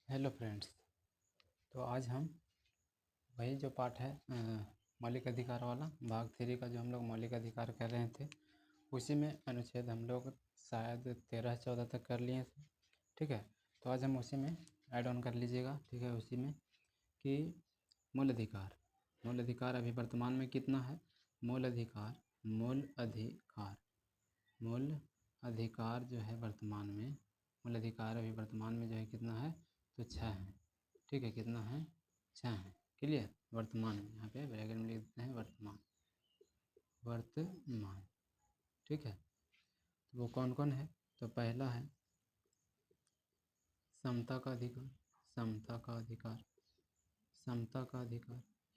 Hello friends. तो आज हम वही जो पाठ है मौलिक अधिकार वाला भाग 3 का जो हम लोग मौलिक अधिकार कर रहे थे, उसी में अनुच्छेद हम लोग शायद 13-14 तक कर लिए थे। ठीक है, तो आज हम उसी में ऐड ऑन कर लीजिएगा। ठीक है, उसी में कि मूल अधिकार अभी वर्तमान में कितना है। मूल अधिकार जो है वर्तमान में, मूल अधिकार अभी वर्तमान में जो है कितना है, तो 6 है। ठीक है, कितना है, 6 है। क्लियर, वर्तमान में यहाँ पे ब्रैकेट में लिख देते हैं वर्तमान। ठीक है, तो वो कौन कौन है। तो पहला है समता का अधिकार।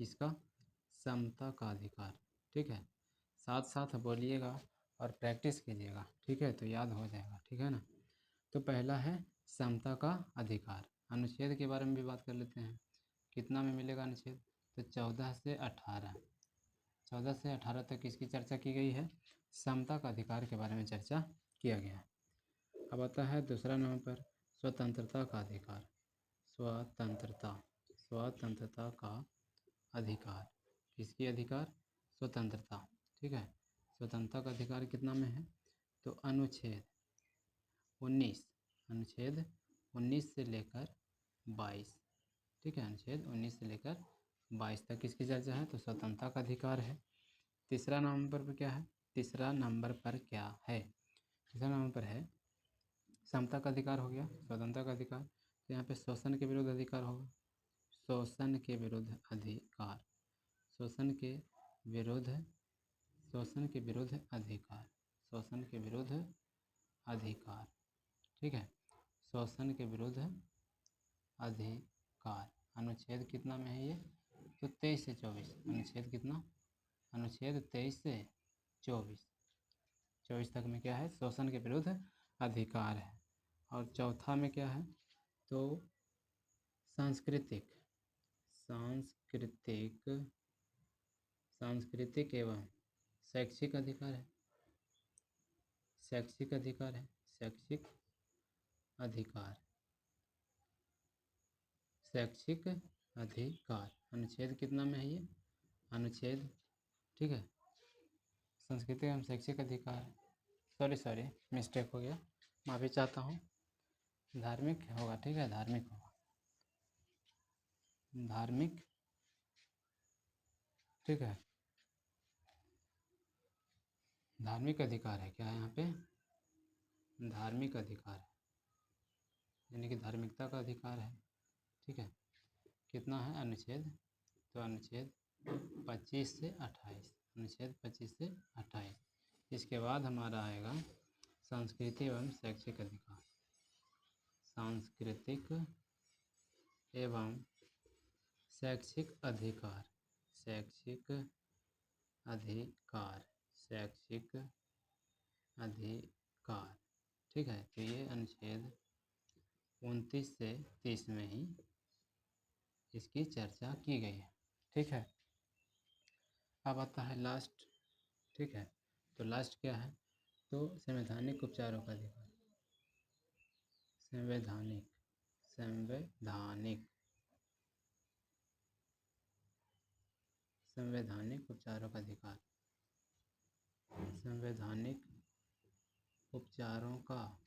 किसका, समता का अधिकार। ठीक है, साथ साथ बोलिएगा और प्रैक्टिस कीजिएगा। ठीक है, तो याद हो जाएगा। ठीक है ना। तो पहला है समता का अधिकार। अनुच्छेद के बारे में भी बात कर लेते हैं, कितना में मिलेगा अनुच्छेद। तो 14 से 18 तक इसकी चर्चा की गई है। समता का अधिकार के बारे में चर्चा किया गया है। अब आता है दूसरा नंबर पर स्वतंत्रता का अधिकार। स्वतंत्रता का अधिकार। किसकी अधिकार, स्वतंत्रता। ठीक है, स्वतंत्रता का अधिकार कितना में है, तो अनुच्छेद 19 से लेकर 22। ठीक है, अनुच्छेद 19 से लेकर 22 तक इसकी चर्चा है। तो स्वतंत्रता का अधिकार है। तीसरा नंबर पर क्या है, तीसरा नंबर पर है समता का अधिकार हो गया, स्वतंत्रता का अधिकार। तो यहाँ पे शोषण के विरुद्ध अधिकार होगा, शोषण के विरुद्ध अधिकार। ठीक है, शोषण के विरुद्ध अधिकार। अनुच्छेद कितना में है ये, तो 23 से 24। अनुच्छेद कितना, अनुच्छेद 23 से 24 तक में क्या है, शोषण के विरुद्ध अधिकार है। और चौथा में क्या है, तो सांस्कृतिक एवं शैक्षिक अधिकार है। शैक्षिक अधिकार अनुच्छेद कितना में है ये, अनुच्छेद, ठीक है, सांस्कृतिक एवं शैक्षिक अधिकार, सॉरी मिस्टेक हो गया, माफ़ी चाहता हूँ। धार्मिक होगा, ठीक है, धार्मिक होगा, ठीक है, धार्मिक अधिकार है। क्या है यहाँ पे, धार्मिक अधिकार है, यानी कि धार्मिकता का अधिकार है। ठीक है, कितना है अनुच्छेद, तो अनुच्छेद 25 से 28। अनुच्छेद 25 से 28। इसके बाद हमारा आएगा सांस्कृतिक एवं शैक्षिक अधिकार। सांस्कृतिक एवं शैक्षिक अधिकार। ठीक है, तो ये अनुच्छेद 29 से 30 में ही इसकी चर्चा की गई है। ठीक है, अब आता है लास्ट। ठीक है, तो लास्ट क्या है, तो संवैधानिक उपचारों का अधिकार। संवैधानिक उपचारों का अधिकार। संवैधानिक उपचारों का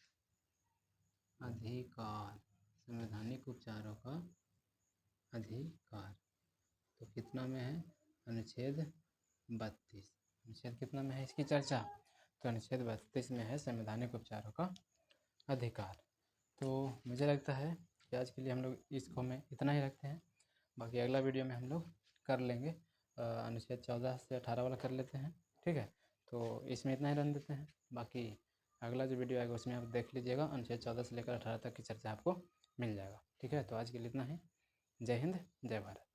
अधिकार। संवैधानिक उपचारों का अधिकार तो कितना में है, अनुच्छेद 32। अनुच्छेद कितना में है इसकी चर्चा, तो अनुच्छेद 32 में है संवैधानिक उपचारों का अधिकार। तो मुझे लगता है कि आज के लिए हम लोग इसको में इतना ही रखते हैं। बाकी अगला वीडियो में हम लोग कर लेंगे, अनुच्छेद 14 से 18 वाला कर लेते हैं। ठीक है, तो इसमें इतना ही रन देते हैं। बाकी अगला जो वीडियो आएगा उसमें आप देख लीजिएगा, अनुच्छेद 14 से लेकर 18 तक की चर्चा आपको मिल जाएगा। ठीक है, तो आज के लिए इतना ही। जय हिंद, जय भारत।